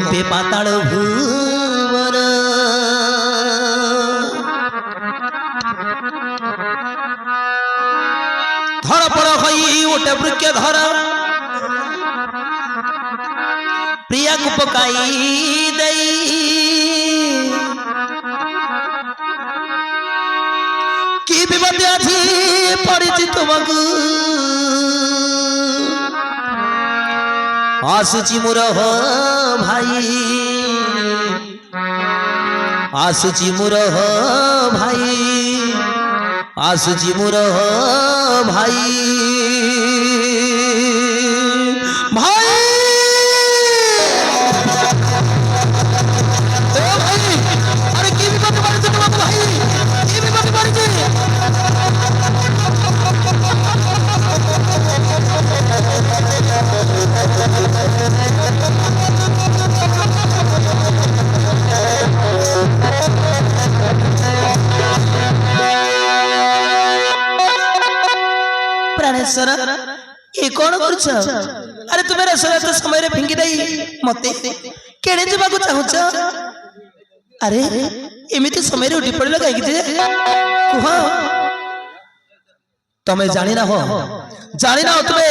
কম্পে পাতাল ভুবন ধরপড় হই ওটে বৃক্ষ ধর প্রিয়াକୁ পকাই দেই কি বিপদ আছি পড়িছি তোমাকু আসুচি মোর ভাই আসুচি মোর ভাই আসুচি মোর ভাই ভাই আরে কি বিপদ পড়েছে তোমার ভাই কি বিপদ পড়েছে प्राणेश्वर ये कौन करुछ अरे तुम्हें रसोई समय रे फिंगी दई मते केड़े जबाको चाहुछ अरे एमिति समय रे उठी पड़िलो काई कि कुह तमे जानि ना हो तुमे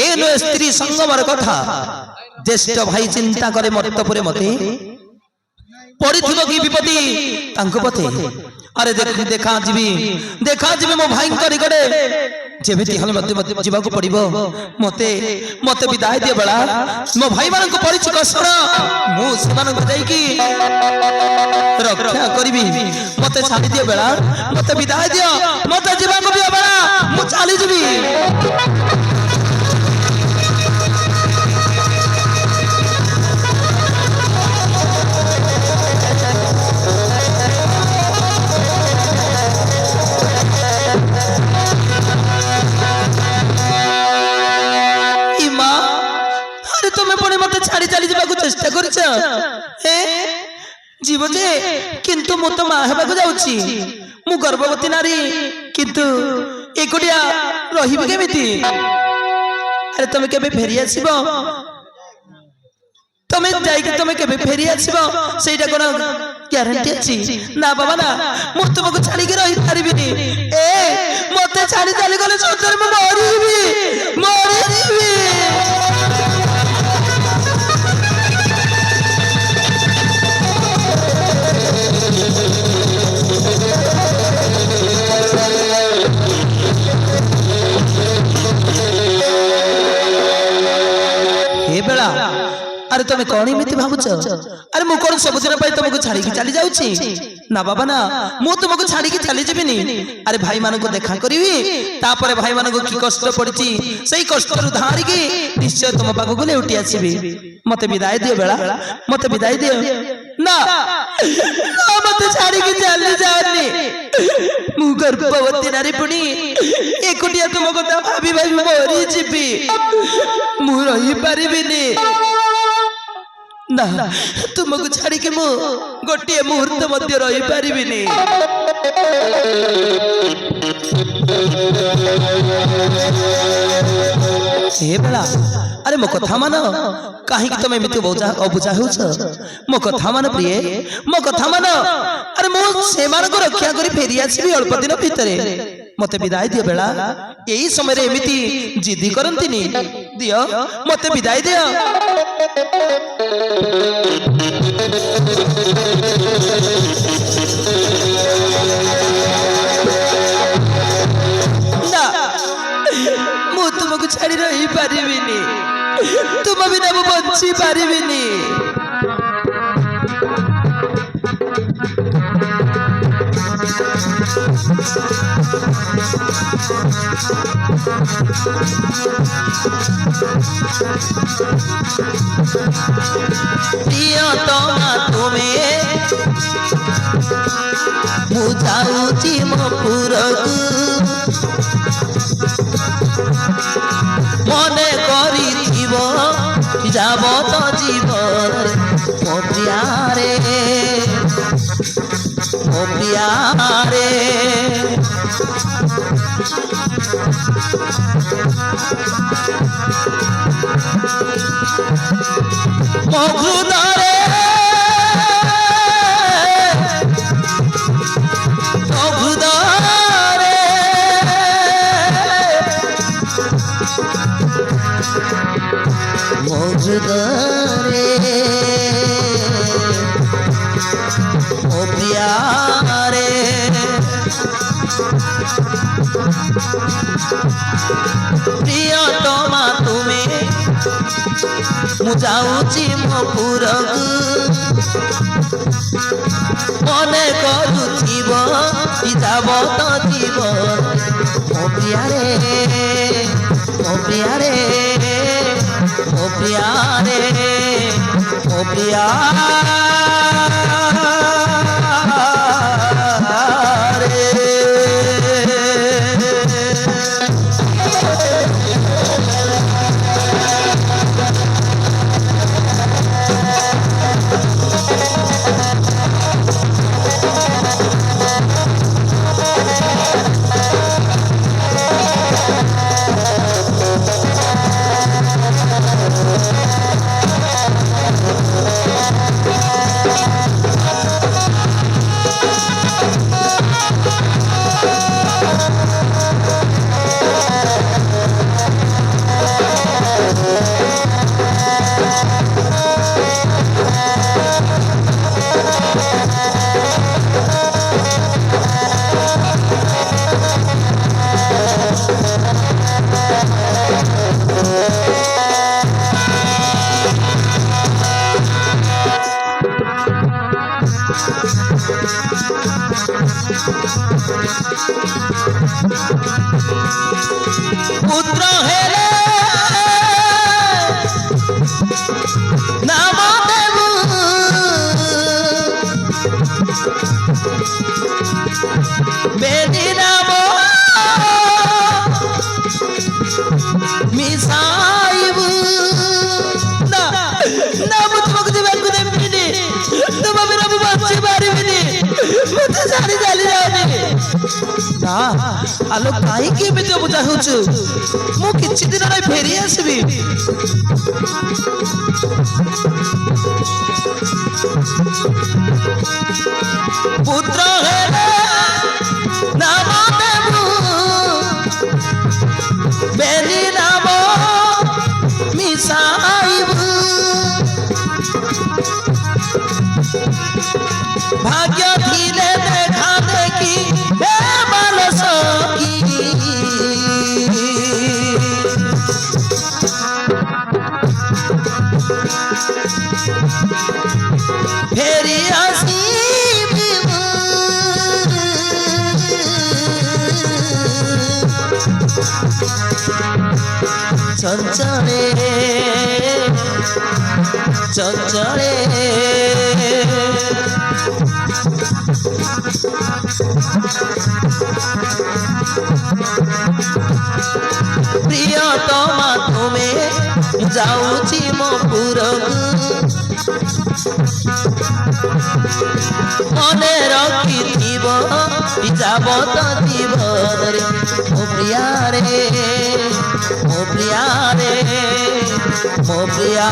ए नो स्त्री संगमर कथा ज्येष्ठ भाई चिंता करे मर्तपुरे मते पड़िथिबो की विपत्ति तांको पते अरे देखा जीवी मो भाई निकटे जेमिति हले मते जीवाको पड़िबो मते मते विदाय दिए बड़ा मो भाई मान को पड़िछ कसर मु सेमान को जाई की रक्षा करबी मते छाड़ी दिए बड़ा मते विदाय दियो मते जीवाको दियो बड़ा मु चली जीवी चेष्टा करछ जीव जे किंतु मु तो मां हेबाको जाउची मु गर्भवती नारी किंतु एकुडिया रहिबे केमिति अरे तमे केबे फेरी आसीबो तमे जाई कि तमे केबे फेरी आसीबो सेटा कोन ग्यारंटी अछि ना बाबा ना मु तुमको छाड़ी के रहि पारिबिनी ए मते छाड़ी चली गले सतर मु मरी जीवी अरे तुम कौन एमती भावुच अरे मु कौन सब दिन तुमको छाड़ी चली जाऊँ ना बाबा ना मु तुमको छाड़ी चली जीविनी अरे भाई मान को देखा करी तापर भाई मान को की कष्ट पड़ी से कष्ट धारिकी निश्चय तुम पाखक लेउटी आसबि मते विदाय दियो बेला मते विदाय दियो ना मते छाड़ी चली जानी मु गर्भवती नारी पुणी एकुटिया तुम कथा भाभी भाभी मरी जीवी मु रही पारिबिनी ना तुमको छाड़ी के मु गोटे मुहूर्त मध्य रही पारिबिनी हे बेला अरे मो कथा मान कहीं तुम एमती अबुझा हो मो कथा मान प्रिय मो कथा मान अरे मु से रक्षा करी फेरी आसबि अल्प दिन भितर मते विदाय दियो बेला यही समय रे एमिति जिद्दी करंतिनी दियो मते विदाय दियो ना मु तुमको छाड़ी रही पारिबिनी तुम बिना मु बंची पारिबिनी प्रियतमा तुम्हें बुझाऊची मपुरकु मने करिथिब जाबत जीवन मो प्रियारे मो हृदय प्रियतमा तुमे मु जाऊची मो पुरकु मने करुथिब যাব तो जीव मो प्रिया रे मो प्रिया रे मो प्रिया रे मो प्रिया पुत्र हेले नाम देबु बेदी नाम मिसाइबु ना ना मु तुमको देबे देबिनी तुम मेरा बच्चे मारिबिनी मते सारी जाली जानी ना आलो काई के में जो बुझा होछु मु किछि दिन रे फेरी आसबी पुत्र हेले नाम देबु बेली नाम मिसाइबु भाग्य थिले देखा देखी हे मानस की फेरी आसी चंचले चंचले प्रियतमा तुमे जाऊची मो पुरकु मने रखिथिब যাব तो जीवन रे मो प्रिया रे मो प्रिया रे मो प्रिया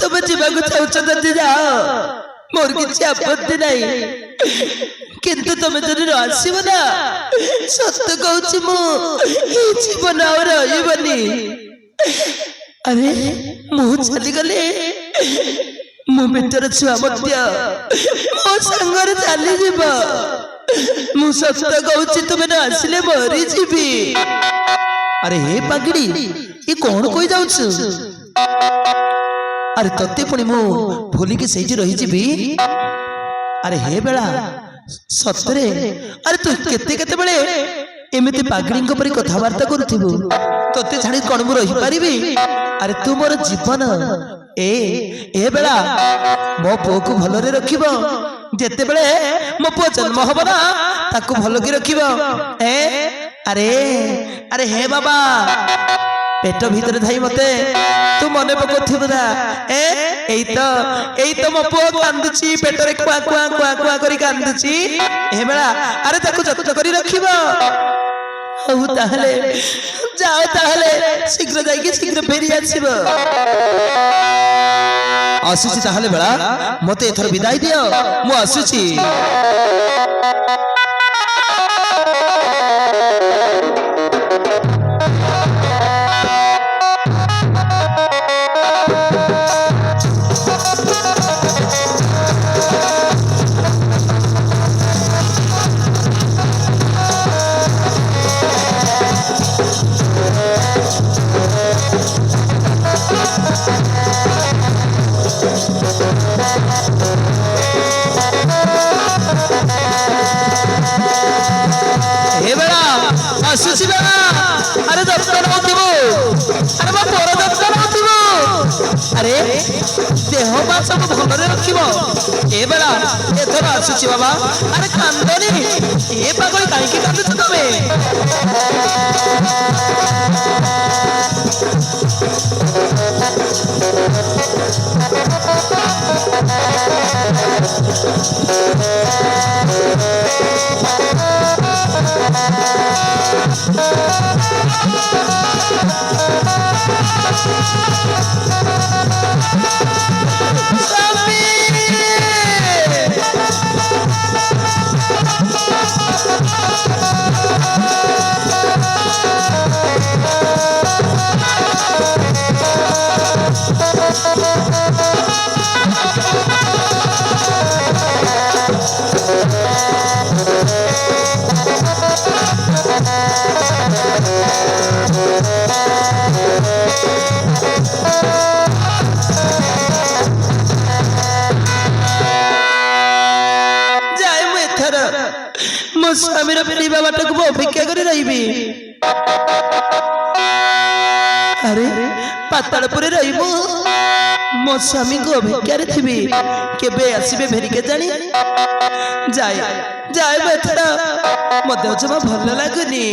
तुम जीवाक चाहूच जाओ मोर किसी आपत्ति नहीं किंतु तुम जदि आसब ना सत कहूँ मु जीवन रही अरे मु चलीगले मो बेटर छुआ मो सांगर चली जीव मु सत कहूँ तुम न आसिले मरी जीवी अरे हे पागड़ी ये कौन कोई जाऊ अरे तत्ते पुणी मु भूलिकी से रही जीवी अरे हे बेला सतरे अरे तू केते केते बेले एमिति पागड़ी परी कथबार्ता करूथिबु तते छाड़ी कौन मु रही पारिबी अरे तू मोर जीवन ए बेला मो पुओ को भलरे रखिबो जेते बेले मो पुओ जन्म हबो ना ताको भलो की रखिबो अरे अरे हे बाबा पेट भीतर धाई मते तू मने पकोथिबो ना एई तो मो पुओ कांदुची पेट रे कुआ कुआ कुआ कुआ करी कांदुची हे बेला अरे ताको जतन करी रखिबो हऊ ताहले जाओ ताहले शीघ्र जाइए शीघ्र फेरी आसीबो आसुची ताहले बेला मते एथर विदाई दियो मु आसुची आसुची बेला अरे दफ्तर होतिबो अरे बा पोर दफ्तर होतिबो अरे देह बा सब भलरे रखिबो ए बेला एथर आसुची बाबा अरे कांदनी ए पागल काई की कांदछ तमे स्वामी फेरी बाबाटा को अपेक्षा कर रही अरे पातालपुर रहीबो मो स्वामी को अपेक्षा थी केबे आसीबे फेरिके जानी जाए जाए बेथरा मते जमा भल लागुनी